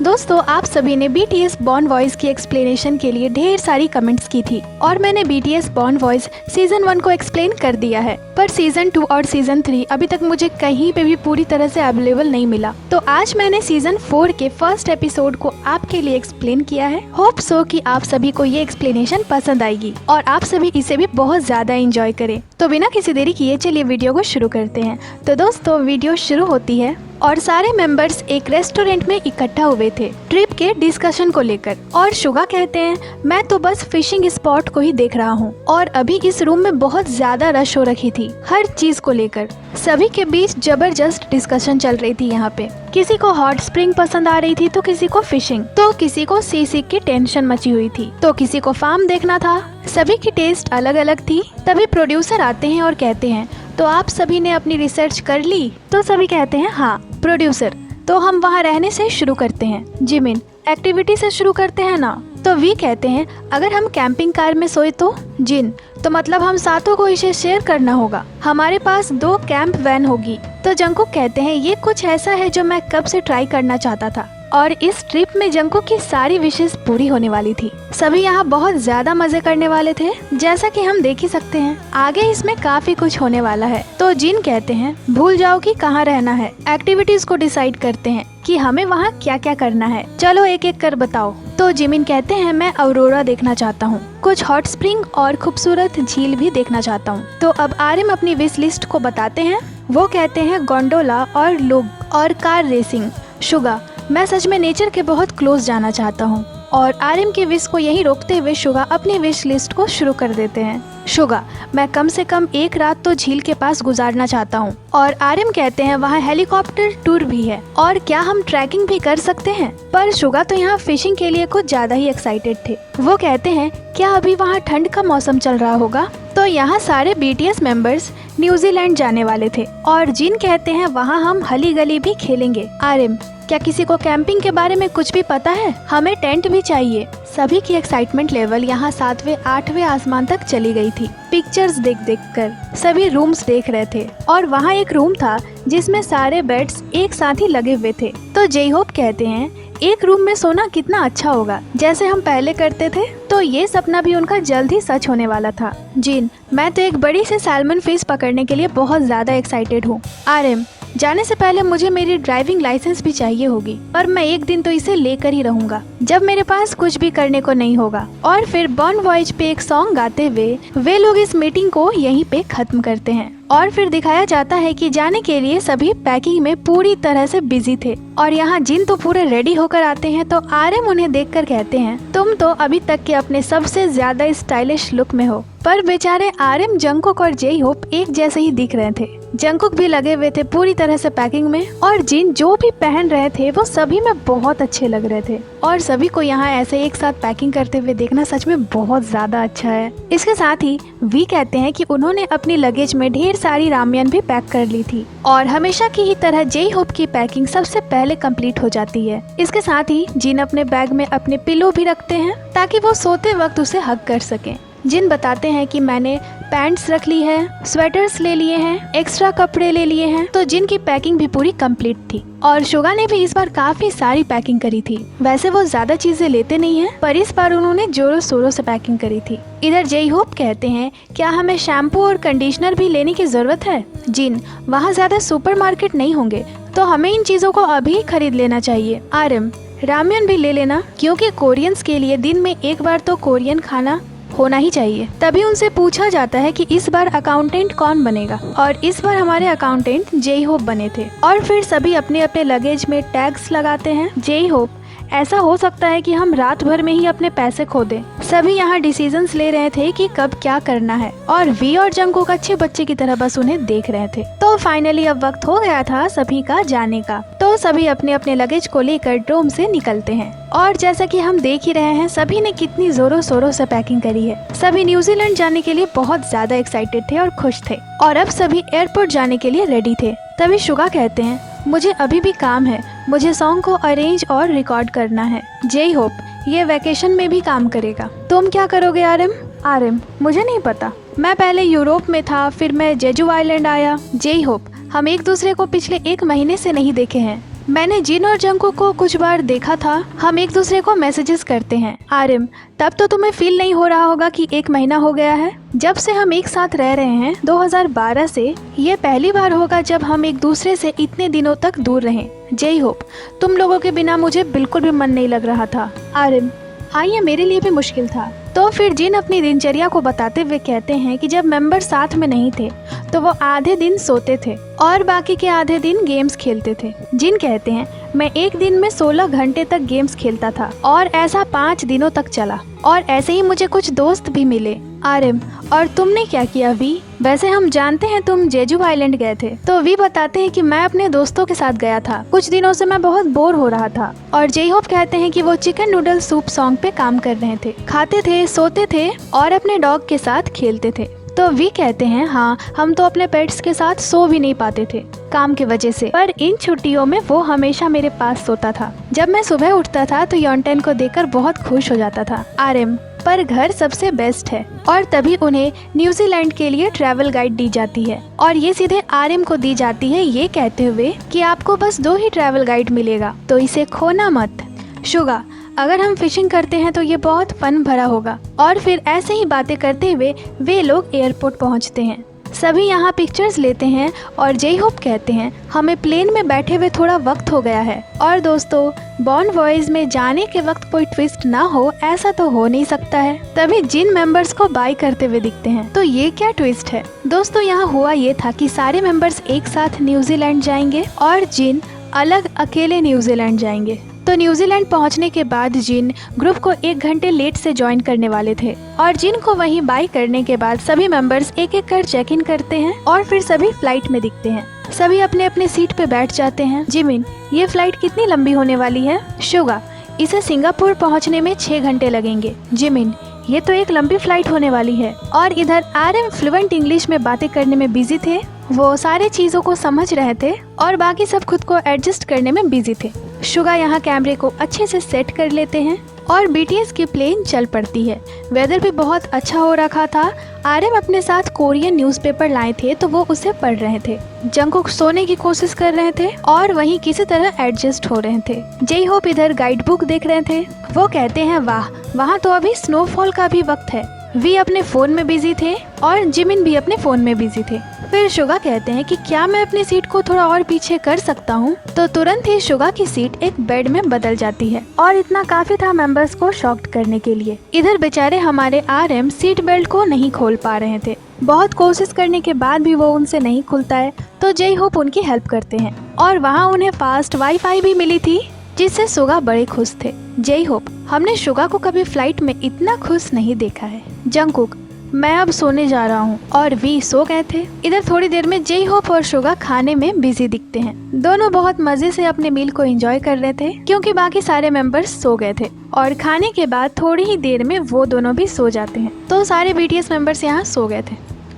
दोस्तों, आप सभी ने BTS बॉर्न वॉइस की एक्सप्लेनेशन के लिए ढेर सारी कमेंट्स की थी और मैंने BTS बॉर्न वॉइस सीजन 1 को एक्सप्लेन कर दिया है, पर सीजन 2 और सीजन 3 अभी तक मुझे कहीं पे भी पूरी तरह से अवेलेबल नहीं मिला। तो आज मैंने सीजन 4 के फर्स्ट एपिसोड को आपके लिए एक्सप्लेन किया है। होप सो कि आप सभी को ये एक्सप्लेनेशन पसंद आएगी और आप सभी इसे भी बहुत ज्यादा एंजॉय करें। तो बिना किसी देरी किए चलिए वीडियो को शुरू करते हैं। तो दोस्तों, वीडियो शुरू होती है और सारे मेंबर्स एक रेस्टोरेंट में इकट्ठा हुए थे ट्रिप के डिस्कशन को लेकर। और शुगा कहते हैं, मैं तो बस फिशिंग स्पॉट को ही देख रहा हूँ और अभी इस रूम में बहुत ज्यादा रश हो रखी थी हर चीज को लेकर। सभी के बीच जबरदस्त डिस्कशन चल रही थी यहाँ पे। किसी को हॉट स्प्रिंग पसंद आ रही थी तो किसी को फिशिंग, तो किसी को सी सीख की टेंशन मची हुई थी, तो किसी को फार्म देखना था। सभी की टेस्ट अलग अलग थी। तभी प्रोड्यूसर आते हैं और कहते हैं, तो आप सभी ने अपनी रिसर्च कर ली? तो सभी कहते हैं हाँ। प्रोड्यूसर, तो हम वहाँ रहने से शुरू करते हैं। जिमिन, एक्टिविटी से शुरू करते हैं ना? तो वी कहते हैं, अगर हम कैंपिंग कार में सोए तो? जिन, तो मतलब हम सातों को इसे शेयर करना होगा। हमारे पास 2 कैंप वैन होगी। तो जंकुक कहते हैं, ये कुछ ऐसा है जो मैं कब से ट्राई करना चाहता था। और इस ट्रिप में जंकुक की सारी विशेष पूरी होने वाली थी। सभी यहाँ बहुत ज्यादा मजे करने वाले थे, जैसा कि हम देख ही सकते हैं। आगे इसमें काफी कुछ होने वाला है। तो जिन कहते हैं, भूल जाओ कि कहाँ रहना है, एक्टिविटीज को डिसाइड करते हैं कि हमें वहाँ क्या क्या करना है। चलो एक एक कर बताओ। तो जिमिन कहते हैं, मैं अरोरा देखना चाहता हूँ, कुछ हॉट स्प्रिंग और खूबसूरत झील भी देखना चाहता हूँ। तो अब आर्यम अपनी विश लिस्ट को बताते हैं। वो कहते हैं, गोंडोला और लुग और कार रेसिंग। शुगा, मैं सच में नेचर के बहुत क्लोज जाना चाहता हूँ। और आर्यम की विश को यहीं रोकते हुए शुगा अपनी विश लिस्ट को शुरू कर देते हैं। शुगा, मैं कम से कम एक रात तो झील के पास गुजारना चाहता हूँ। और आर्यम कहते हैं, वहाँ हेलीकॉप्टर टूर भी है और क्या हम ट्रैकिंग भी कर सकते हैं? पर शुगा तो यहाँ फिशिंग के लिए कुछ ज्यादा ही एक्साइटेड थे। वो कहते हैं, क्या अभी वहाँ ठंड का मौसम चल रहा होगा? तो यहाँ सारे BTS मेंबर्स न्यूजीलैंड जाने वाले थे। और जिन कहते हैं, वहाँ हम हली गली भी खेलेंगे। आर्यम, क्या किसी को कैंपिंग के बारे में कुछ भी पता है? हमें टेंट भी चाहिए। सभी की एक्साइटमेंट लेवल यहाँ 7वें 8वें आसमान तक चली गई थी। पिक्चर्स देख देख कर सभी रूम्स देख रहे थे और वहाँ एक रूम था जिसमें सारे बेड्स एक साथ ही लगे हुए थे। तो जे होप कहते हैं, एक रूम में सोना कितना अच्छा होगा, जैसे हम पहले करते थे। तो ये सपना भी उनका जल्द ही सच होने वाला था। जिन, मैं तो एक बड़ी से सैल्मन फिश पकड़ने के लिए बहुत ज्यादा एक्साइटेड हूँ। आर्यम, जाने से पहले मुझे मेरी ड्राइविंग लाइसेंस भी चाहिए होगी, पर मैं एक दिन तो इसे लेकर ही रहूंगा जब मेरे पास कुछ भी करने को नहीं होगा। और फिर बॉर्न वॉइस पे एक सॉन्ग गाते हुए वे लोग इस मीटिंग को यहीं पे खत्म करते हैं। और फिर दिखाया जाता है कि जाने के लिए सभी पैकिंग में पूरी तरह से बिजी थे। और यहाँ जिन तो पूरे रेडी होकर आते हैं। तो आर्यम उन्हें देखकर कहते हैं, तुम तो अभी तक के अपने सबसे ज्यादा स्टाइलिश लुक में हो। पर बेचारे आर्यम, जंकुक और जे होप एक जैसे ही दिख रहे थे। जंकुक भी लगे हुए थे पूरी तरह से पैकिंग में और जिन जो भी पहन रहे थे वो सभी में बहुत अच्छे लग रहे थे। और सभी को यहाँ ऐसे एक साथ पैकिंग करते हुए देखना सच में बहुत ज्यादा अच्छा है। इसके साथ ही वी कहते हैं कि उन्होंने अपनी लगेज में ढेर सारी रामियन भी पैक कर ली थी और हमेशा की ही तरह जे होप की पैकिंग सबसे पहले कंप्लीट हो जाती है। इसके साथ ही जिन अपने बैग में अपने पिलो भी रखते हैं ताकि वो सोते वक्त उसे हग कर सकें। जिन बताते हैं कि मैंने पैंट्स रख ली है, स्वेटर्स ले लिए हैं, एक्स्ट्रा कपड़े ले लिए हैं। तो जिन की पैकिंग भी पूरी कंप्लीट थी। और शुगा ने भी इस बार काफी सारी पैकिंग करी थी। वैसे वो ज्यादा चीजें लेते नहीं हैं, पर इस बार उन्होंने जोरों शोरों से पैकिंग करी थी। इधर जे होप कहते हैं, क्या हमें शैम्पू और कंडीशनर भी लेने की जरूरत है? जिन, वहाँ ज्यादा सुपरमार्केट नहीं होंगे, तो हमें इन चीजों को अभी खरीद लेना चाहिए। आर्यम, रामेन भी ले लेना, क्योंकि कोरियंस के लिए दिन में एक बार तो कोरियन खाना होना ही चाहिए। तभी उनसे पूछा जाता है कि इस बार अकाउंटेंट कौन बनेगा। और इस बार हमारे अकाउंटेंट जे होप बने थे। और फिर सभी अपने अपने लगेज में टैग्स लगाते हैं। जे होप, ऐसा हो सकता है कि हम रात भर में ही अपने पैसे खो दें। सभी यहाँ डिसीजंस ले रहे थे कि कब क्या करना है और वी और जंकुक अच्छे बच्चे की तरह बस उन्हें देख रहे थे। तो फाइनली अब वक्त हो गया था सभी का जाने का। तो सभी अपने अपने लगेज को लेकर डोम से निकलते हैं। और जैसा कि हम देख ही रहे हैं, सभी ने कितनी जोरों शोरों से पैकिंग करी है। सभी न्यूजीलैंड जाने के लिए बहुत ज्यादा एक्साइटेड थे और खुश थे और अब सभी एयरपोर्ट जाने के लिए रेडी थे। तभी शुगा कहते हैं, मुझे अभी भी काम है, मुझे सॉन्ग को अरेंज और रिकॉर्ड करना है। जे होप, ये वैकेशन में भी काम करेगा। तुम क्या करोगे आर्यम? आर्यम, मुझे नहीं पता, मैं पहले यूरोप में था, फिर मैं जेजू आइलैंड आया। जे होप, हम एक दूसरे को पिछले 1 महीने से नहीं देखे हैं। मैंने जिन और जंगकुक को कुछ बार देखा था। हम एक दूसरे को मैसेजेस करते हैं। आर्यन, तब तो तुम्हें फील नहीं हो रहा होगा कि 1 महीना हो गया है जब से हम एक साथ रह रहे हैं। 2012 से ये पहली बार होगा जब हम एक दूसरे से इतने दिनों तक दूर रहें। जय होप, तुम लोगों के बिना मुझे बिल्कुल भी मन नहीं लग रहा था। आर्यन, हाँ, ये मेरे लिए भी मुश्किल था। तो फिर जिन अपनी दिनचर्या को बताते हुए कहते हैं कि जब मेंबर साथ में नहीं थे तो वो आधे दिन सोते थे और बाकी के आधे दिन गेम्स खेलते थे। जिन कहते हैं, मैं एक दिन में 16 घंटे तक गेम्स खेलता था और ऐसा 5 दिनों तक चला और ऐसे ही मुझे कुछ दोस्त भी मिले। आर्यन, और तुमने क्या किया वी? वैसे हम जानते हैं तुम जेजू आइलैंड गए थे। तो वी बताते हैं कि मैं अपने दोस्तों के साथ गया था। कुछ दिनों से मैं बहुत बोर हो रहा था। और जय होप कहते हैं कि वो चिकन नूडल सूप सॉन्ग पे काम कर रहे थे, खाते थे, सोते थे और अपने डॉग के साथ खेलते थे। तो वी कहते हैं, हाँ, हम तो अपने पेट्स के साथ सो भी नहीं पाते थे काम की वजह से, पर इन छुट्टियों में वो हमेशा मेरे पास सोता था। जब मैं सुबह उठता था तो यॉन्टेन को देखकर बहुत खुश हो जाता था। आर्यन, पर घर सबसे बेस्ट है। और तभी उन्हें न्यूजीलैंड के लिए ट्रैवल गाइड दी जाती है और ये सीधे आर्यन को दी जाती है, ये कहते हुए कि आपको बस 2 ही ट्रैवल गाइड मिलेगा, तो इसे खोना मत। शुगा, अगर हम फिशिंग करते हैं तो ये बहुत फन भरा होगा। और फिर ऐसे ही बातें करते हुए वे लोग एयरपोर्ट पहुंचते हैं। सभी यहाँ पिक्चर्स लेते हैं और जय होप कहते हैं, हमें प्लेन में बैठे हुए थोड़ा वक्त हो गया है। और दोस्तों, बॉन्ड वॉइस में जाने के वक्त कोई ट्विस्ट ना हो, ऐसा तो हो नहीं सकता है। तभी जिन मेंबर्स को बाय करते हुए दिखते हैं। तो ये क्या ट्विस्ट है दोस्तों? यहाँ हुआ ये था कि सारे मेंबर्स एक साथ न्यूजीलैंड जाएंगे और जिन अलग अकेले न्यूजीलैंड जाएंगे। तो न्यूजीलैंड पहुंचने के बाद जिन ग्रुप को 1 घंटे लेट से ज्वाइन करने वाले थे और जिन को वहीं बाय करने के बाद सभी मेंबर्स एक एक कर चेक इन करते हैं और फिर सभी फ्लाइट में दिखते हैं। सभी अपने अपने सीट पे बैठ जाते हैं। जिमिन, ये फ्लाइट कितनी लंबी होने वाली है? शुगा, इसे सिंगापुर पहुँचने में 6 घंटे लगेंगे। जिमिन, ये तो एक लंबी फ्लाइट होने वाली है। और इधर आर्यन फ्लुएंट इंग्लिश में बातें करने में बिजी थे। वो सारे चीजों को समझ रहे थे और बाकी सब खुद को एडजस्ट करने में बिजी थे। शुगा यहाँ कैमरे को अच्छे से सेट कर लेते हैं और बीटीएस की प्लेन चल पड़ती है। वेदर भी बहुत अच्छा हो रखा था। आर्यन अपने साथ कोरियन न्यूज़पेपर लाए थे तो वो उसे पढ़ रहे थे। जंगकुक सोने की कोशिश कर रहे थे और वहीं किसी तरह एडजस्ट हो रहे थे। जय होप इधर गाइड बुक देख रहे थे। वो कहते हैं, वाह, वहाँ तो अभी स्नोफॉल का भी वक्त है। वी अपने फोन में बिजी थे और जिमिन भी अपने फोन में बिजी थे। फिर शुगा कहते हैं कि क्या मैं अपनी सीट को थोड़ा और पीछे कर सकता हूँ? तो तुरंत ही शुगा की सीट एक बेड में बदल जाती है और इतना काफी था मेंबर्स को शॉक्ड करने के लिए। इधर बेचारे हमारे आरएम सीट बेल्ट को नहीं खोल पा रहे थे। बहुत कोशिश करने के बाद भी वो उनसे नहीं खुलता है। तो जय होप उनकी हेल्प करते हैं और वहाँ उन्हें फास्ट वाईफाई भी मिली थी, जिससे शुगा बड़े खुश थे। जय होप, हमने शुगा को कभी फ्लाइट में इतना खुश नहीं देखा है। जंगकुक, मैं अब सोने जा रहा हूँ। और वी सो गए थे। इधर थोड़ी देर में जय होप और शुगा खाने में बिजी दिखते हैं। दोनों बहुत मजे से अपने मील को एंजॉय कर रहे थे क्योंकि बाकी सारे मेंबर्स सो गए थे और खाने के बाद थोड़ी ही देर में वो दोनों भी सो जाते हैं। तो सारे बीटीएस मेंबर्स यहाँ सो गए थे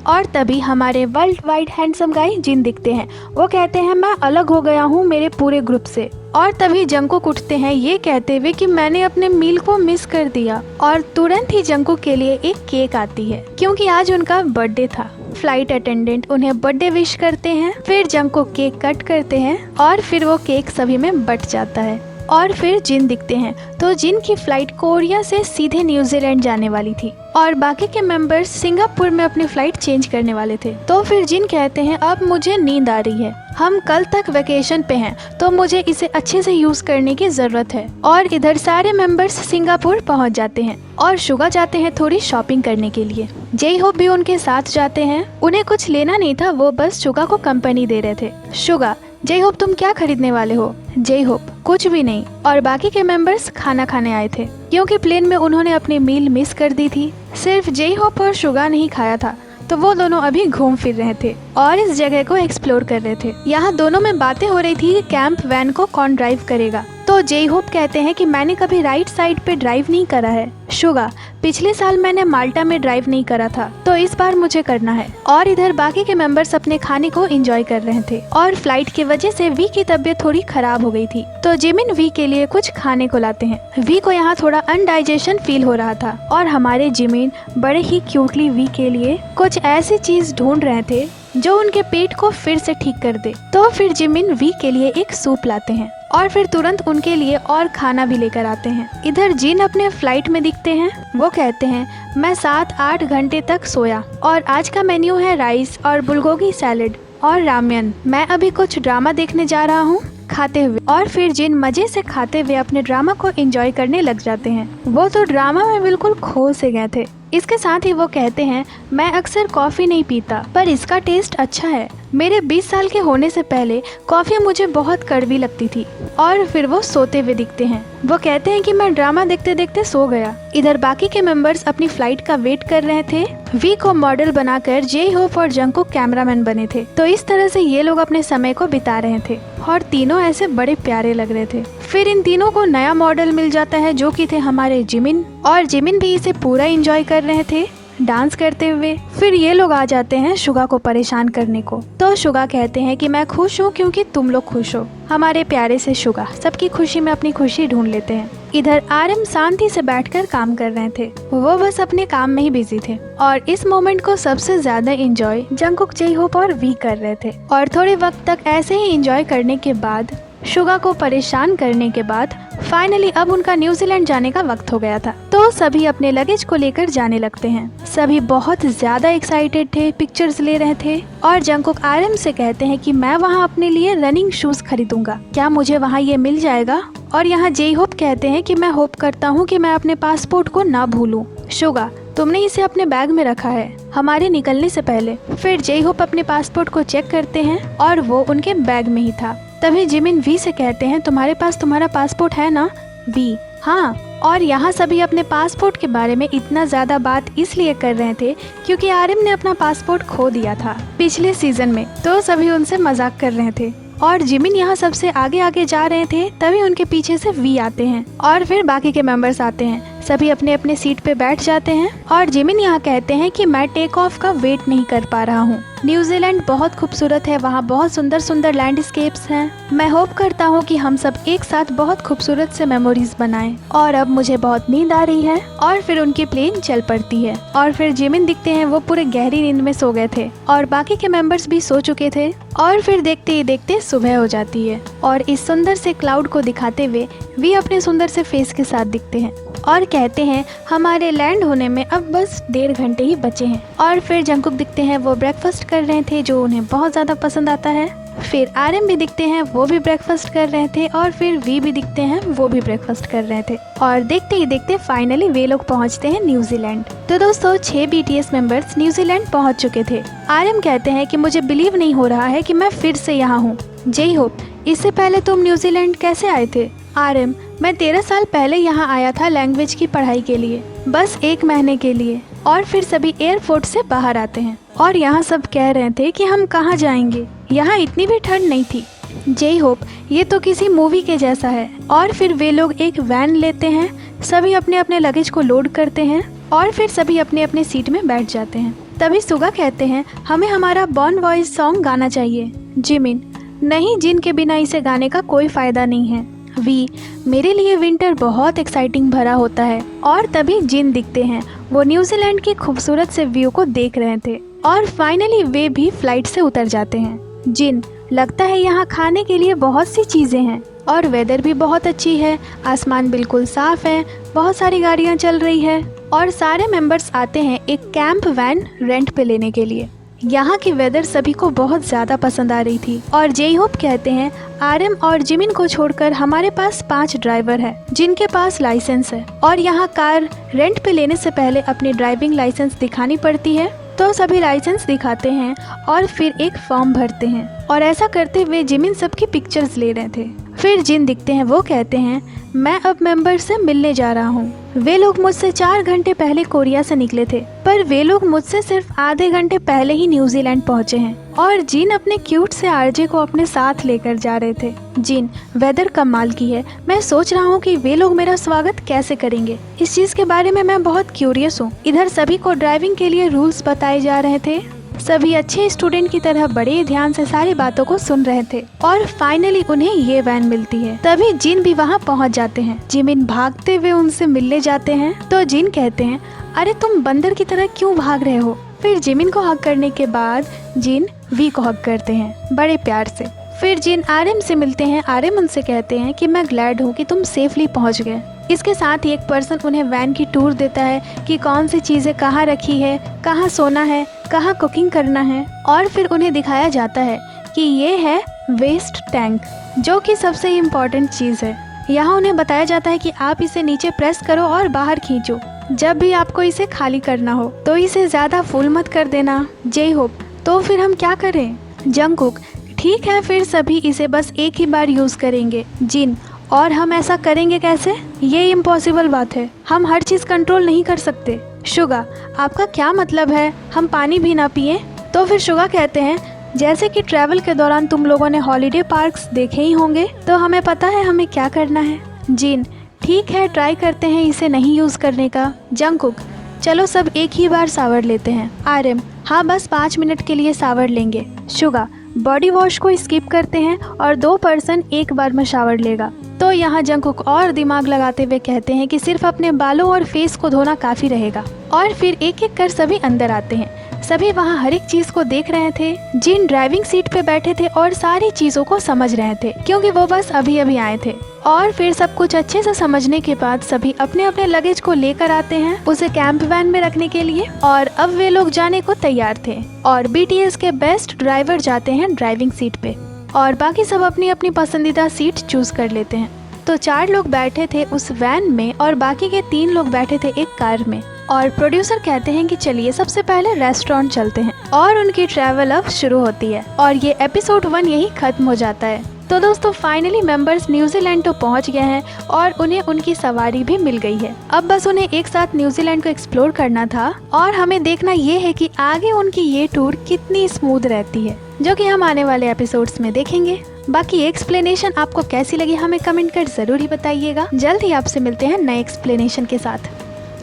और तभी हमारे वर्ल्ड वाइड हैंडसम गाय जिन दिखते हैं। वो कहते हैं, मैं अलग हो गया हूँ मेरे पूरे ग्रुप से। और तभी जंगकुक उठते हैं ये कहते हुए कि मैंने अपने मील को मिस कर दिया। और तुरंत ही जंगकुक के लिए एक केक आती है क्योंकि आज उनका बर्थडे था। फ्लाइट अटेंडेंट उन्हें बर्थडे विश करते हैं। फिर जंगकुक केक कट करते हैं और फिर वो केक सभी में बट जाता है। और फिर जिन दिखते हैं। तो जिन की फ्लाइट कोरिया से सीधे न्यूजीलैंड जाने वाली थी और बाकी के मेंबर्स सिंगापुर में अपनी फ्लाइट चेंज करने वाले थे। तो फिर जिन कहते हैं, अब मुझे नींद आ रही है, हम कल तक वेकेशन पे हैं तो मुझे इसे अच्छे से यूज करने की जरूरत है। और इधर सारे मेंबर्स सिंगापुर पहुंच जाते हैं और शुगा जाते हैं थोड़ी शॉपिंग करने के लिए। जय होप भी उनके साथ जाते हैं। उन्हें कुछ लेना नहीं था, वो बस शुगा को कंपनी दे रहे थे। शुगा, जय होप तुम क्या खरीदने वाले हो? जय होप, कुछ भी नहीं। और बाकी के मेंबर्स खाना खाने आए थे क्योंकि प्लेन में उन्होंने अपनी मील मिस कर दी थी। सिर्फ जय होप और शुगा नहीं खाया था, तो वो दोनों अभी घूम फिर रहे थे और इस जगह को एक्सप्लोर कर रहे थे। यहाँ दोनों में बातें हो रही थी कि कैंप वैन को कौन ड्राइव करेगा। तो जय होप कहते हैं कि मैंने कभी राइट साइड पे ड्राइव नहीं करा है। शुगा, पिछले साल मैंने माल्टा में ड्राइव नहीं करा था, तो इस बार मुझे करना है। और इधर बाकी के मेंबर्स अपने खाने को एंजॉय कर रहे थे और फ्लाइट की वजह से वी की तबीयत थोड़ी खराब हो गई थी। तो जिमिन वी के लिए कुछ खाने को लाते हैं। वी को यहाँ थोड़ा अनडाइजेशन फील हो रहा था और हमारे जिमिन बड़े ही क्यूटली वी के लिए कुछ ऐसी चीज ढूंढ रहे थे जो उनके पेट को फिर से ठीक कर दे। तो फिर जिमिन वी के लिए एक सूप लाते हैं और फिर तुरंत उनके लिए और खाना भी लेकर आते हैं। इधर जिन अपने फ्लाइट में दिखते हैं। वो कहते हैं मैं 7-8 घंटे तक सोया और आज का मेन्यू है राइस और बुलगोगी सैलेड और रामेन। मैं अभी कुछ ड्रामा देखने जा रहा हूँ खाते हुए। और फिर जिन मजे से खाते हुए अपने ड्रामा को एंजॉय करने लग जाते हैं। वो तो ड्रामा में बिल्कुल खो से गए थे। इसके साथ ही वो कहते हैं मैं अक्सर कॉफ़ी नहीं पीता पर इसका टेस्ट अच्छा है। मेरे 20 साल के होने से पहले कॉफ़ी मुझे बहुत कड़वी लगती थी। और फिर वो सोते हुए दिखते हैं। वो कहते हैं कि मैं ड्रामा देखते देखते सो गया। इधर बाकी के मेंबर्स अपनी फ्लाइट का वेट कर रहे थे। वी को मॉडल बनाकर जे होप और जंगकुक कैमरामैन बने थे। तो इस तरह से ये लोग अपने समय को बिता रहे थे और तीनों ऐसे बड़े प्यारे लग रहे थे। फिर इन तीनों को नया मॉडल मिल जाता है जो कि थे हमारे जिमिन। और जिमिन भी इसे पूरा एंजॉय कर रहे थे डांस करते हुए। फिर ये लोग आ जाते हैं शुगा को परेशान करने को। तो शुगा कहते हैं कि मैं खुश हूँ क्योंकि तुम लोग खुश हो। हमारे प्यारे से शुगा सबकी खुशी में अपनी खुशी ढूंढ लेते हैं। इधर आरएम शांति से बैठकर काम कर रहे थे। वो बस अपने काम में ही बिजी थे और इस मोमेंट को सबसे ज्यादा एंजॉय जंगकुक, जे होप और वी कर रहे थे। और थोड़े वक्त तक ऐसे ही एंजॉय करने के बाद, शुगा को परेशान करने के बाद फाइनली अब उनका न्यूजीलैंड जाने का वक्त हो गया था। तो सभी अपने लगेज को लेकर जाने लगते हैं। सभी बहुत ज्यादा एक्साइटेड थे, पिक्चर्स ले रहे थे। और जंगकुक आरएम से कहते हैं कि मैं वहाँ अपने लिए रनिंग शूज खरीदूंगा, क्या मुझे वहाँ ये मिल जाएगा। और यहाँ जे होप कहते हैं कि मैं होप करता हूँ कि मैं अपने पासपोर्ट को ना भूलूं। शुगा, तुमने इसे अपने बैग में रखा है हमारे निकलने से पहले। फिर जे होप अपने पासपोर्ट को चेक करते हैं और वो उनके बैग में ही था। तभी जिमिन वी से कहते हैं तुम्हारे पास तुम्हारा पासपोर्ट है ना। वी, हाँ। और यहाँ सभी अपने पासपोर्ट के बारे में इतना ज्यादा बात इसलिए कर रहे थे क्योंकि आरएम ने अपना पासपोर्ट खो दिया था पिछले सीजन में। तो सभी उनसे मजाक कर रहे थे और जिमिन यहाँ सबसे आगे आगे जा रहे थे। तभी उनके पीछे से वी आते हैं और फिर बाकी के मेंबर्स आते हैं। सभी अपने अपने सीट पे बैठ जाते हैं और जिमिन यहाँ कहते हैं कि मैं टेक ऑफ का वेट नहीं कर पा रहा हूँ। न्यूजीलैंड बहुत खूबसूरत है, वहाँ बहुत सुंदर सुंदर लैंडस्केप्स हैं। मैं होप करता हूँ कि हम सब एक साथ बहुत खूबसूरत से मेमोरीज बनाएं। और अब मुझे बहुत नींद आ रही है। और फिर उनकी प्लेन चल पड़ती है और फिर जिमिन दिखते हैं वो पूरे गहरी नींद में सो गए थे और बाकी के मेंबर्स भी सो चुके थे। और फिर देखते ही देखते सुबह हो जाती है और इस सुंदर से क्लाउड को दिखाते हुए वी अपने सुंदर से फेस के साथ दिखते हैं और कहते हैं हमारे लैंड होने में अब बस 1.5 घंटे ही बचे हैं। और फिर जंगकुक दिखते हैं वो ब्रेकफास्ट कर रहे थे जो उन्हें बहुत ज़्यादा पसंद आता है। फिर आरएम भी दिखते हैं वो भी ब्रेकफास्ट कर रहे थे और फिर वी भी दिखते हैं वो भी ब्रेकफास्ट कर रहे थे। और देखते ही देखते फाइनली वे लोग पहुंचते हैं न्यूजीलैंड। तो दोस्तों 6 बीटीएस मेंबर्स न्यूजीलैंड पहुंच चुके थे। आरएम कहते हैं कि मुझे बिलीव नहीं हो रहा है कि मैं फिर से यहाँ हूँ। जे होप, इससे पहले तुम न्यूजीलैंड कैसे आए थे। आरएम, मैं 13 साल पहले यहाँ आया था लैंग्वेज की पढ़ाई के लिए, बस 1 महीने के लिए। और फिर सभी एयरपोर्ट से बाहर आते हैं और यहाँ सब कह रहे थे कि हम कहाँ जाएंगे, यहाँ इतनी भी ठंड नहीं थी। जे होप, ये तो किसी मूवी के जैसा है। और फिर वे लोग एक वैन लेते हैं, सभी अपने अपने लगेज को लोड करते हैं और फिर सभी अपने अपने सीट में बैठ जाते हैं। तभी सुगा कहते हैं हमें हमारा बॉन वॉइस सॉन्ग गाना चाहिए। जिमिन, नहीं, जिन के बिना इसे गाने का कोई फायदा नहीं है। वी, मेरे लिए विंटर बहुत एक्साइटिंग भरा होता है। और तभी जिन दिखते हैं वो न्यूजीलैंड के खूबसूरत से व्यू को देख रहे थे और फाइनली वे भी फ्लाइट से उतर जाते हैं। जिन, लगता है यहाँ खाने के लिए बहुत सी चीज़ें हैं और वेदर भी बहुत अच्छी है, आसमान बिल्कुल साफ है, बहुत सारी गाड़ियाँ चल रही है। और सारे मेंबर्स आते हैं एक कैंप वैन रेंट पे लेने के लिए। यहाँ की वेदर सभी को बहुत ज़्यादा पसंद आ रही थी। और जे होप कहते हैं आरएम और जिमिन को छोड़कर हमारे पास 5 ड्राइवर है जिनके पास लाइसेंस है और यहाँ कार रेंट पे लेने से पहले अपनी ड्राइविंग लाइसेंस दिखानी पड़ती है। तो सभी लाइसेंस दिखाते हैं और फिर एक फॉर्म भरते हैं और ऐसा करते हुए जिमिन सबकी पिक्चर्स ले रहे थे। फिर जिन दिखते हैं वो कहते हैं मैं अब मेंबर से मिलने जा रहा हूँ। वे लोग मुझसे 4 घंटे पहले कोरिया से निकले थे पर वे लोग मुझसे सिर्फ आधे घंटे पहले ही न्यूजीलैंड पहुँचे हैं। और जिन अपने क्यूट से आरजे को अपने साथ लेकर जा रहे थे। जिन, वेदर कमाल की है, मैं सोच रहा हूँ कि वे लोग मेरा स्वागत कैसे करेंगे, इस चीज के बारे में मैं बहुत क्यूरियस हूँ। इधर सभी को ड्राइविंग के लिए रूल्स बताए जा रहे थे। सभी अच्छे स्टूडेंट की तरह बड़े ध्यान से सारी बातों को सुन रहे थे और फाइनली उन्हें ये वैन मिलती है। तभी जिन भी वहाँ पहुँच जाते हैं। जिमिन भागते हुए उनसे मिलने जाते हैं तो जिन कहते हैं अरे तुम बंदर की तरह क्यों भाग रहे हो। फिर जिमिन को हक करने के बाद जिन वी को हक करते हैं बड़े प्यार से। फिर जिन आर्यन से मिलते हैं। आर्यन उनसे कहते हैं कि मैं ग्लैड हूँ कि तुम सेफली पहुँच गए। इसके साथ ही एक पर्सन उन्हें वैन की टूर देता है कि कौन सी चीज़ें कहाँ रखी है, कहाँ सोना है, कहाँ कुकिंग करना है। और फिर उन्हें दिखाया जाता है कि ये है वेस्ट टैंक, जो कि सबसे इम्पॉर्टेंट चीज़ है। यहाँ उन्हें बताया जाता है कि आप इसे नीचे प्रेस करो और बाहर खींचो। जब भी आपको इसे खाली करना हो तो इसे ज़्यादा फुल मत कर देना। जे होप, तो फिर हम क्या करें? जंगकुक, ठीक है, फिर सभी इसे बस एक ही बार यूज़ करेंगे। जिन, और हम ऐसा करेंगे कैसे? ये इम्पॉसिबल बात है, हम हर चीज़ कंट्रोल नहीं कर सकते। शुगा, आपका क्या मतलब है हम पानी भी ना पिए? तो फिर शुगा कहते हैं जैसे कि ट्रैवल के दौरान तुम लोगों ने हॉलीडे पार्क्स देखे ही होंगे, तो हमें पता है हमें क्या करना है। जिन, ठीक है, ट्राई करते हैं इसे नहीं यूज़ करने का। जंगकुक, चलो सब एक ही बार शावर लेते हैं। आर्यन, हाँ बस 5 मिनट के लिए शावर लेंगे। शुगा, बॉडी वॉश को स्किप करते हैं और 2 पर्सन एक बार में शावर लेगा। तो यहाँ जंगकुक और दिमाग लगाते हुए कहते हैं कि सिर्फ अपने बालों और फेस को धोना काफ़ी रहेगा। और फिर एक एक कर सभी अंदर आते हैं। सभी वहाँ हर एक चीज़ को देख रहे थे। जिन ड्राइविंग सीट पे बैठे थे और सारी चीज़ों को समझ रहे थे, क्योंकि वो बस अभी अभी आए थे। और फिर सब कुछ अच्छे से समझने के बाद सभी अपने अपने लगेज को लेकर आते हैं उसे कैंप वैन में रखने के लिए। और अब वे लोग जाने को तैयार थे और BTS के बेस्ट ड्राइवर जाते हैं ड्राइविंग सीट पे और बाकी सब अपनी अपनी पसंदीदा सीट चूज कर लेते हैं। तो 4 लोग बैठे थे उस वैन में और बाकी के 3 लोग बैठे थे एक कार में। और प्रोड्यूसर कहते हैं कि चलिए सबसे पहले रेस्टोरेंट चलते हैं और उनकी ट्रैवल अब शुरू होती है और ये एपिसोड 1 यही खत्म हो जाता है। तो दोस्तों फाइनली मेंबर्स न्यूजीलैंड तो पहुंच गए हैं और उन्हें उनकी सवारी भी मिल गई है। अब बस उन्हें एक साथ न्यूजीलैंड को एक्सप्लोर करना था और हमें देखना ये है कि आगे उनकी ये टूर कितनी स्मूथ रहती है, जो कि हम आने वाले एपिसोड्स में देखेंगे। बाकी एक्सप्लेनेशन आपको कैसी लगी हमें कमेंट कर जरूर ही बताइएगा। जल्द ही आपसे मिलते हैं नए एक्सप्लेनेशन के साथ।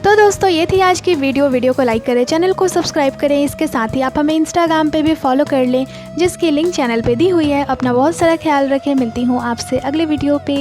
तो दोस्तों ये थी आज की वीडियो को लाइक करें, चैनल को सब्सक्राइब करें। इसके साथ ही आप हमें इंस्टाग्राम पे भी फॉलो कर लें, जिसकी लिंक चैनल पे दी हुई है। अपना बहुत सारा ख्याल रखें। मिलती हूँ आपसे अगले वीडियो पे।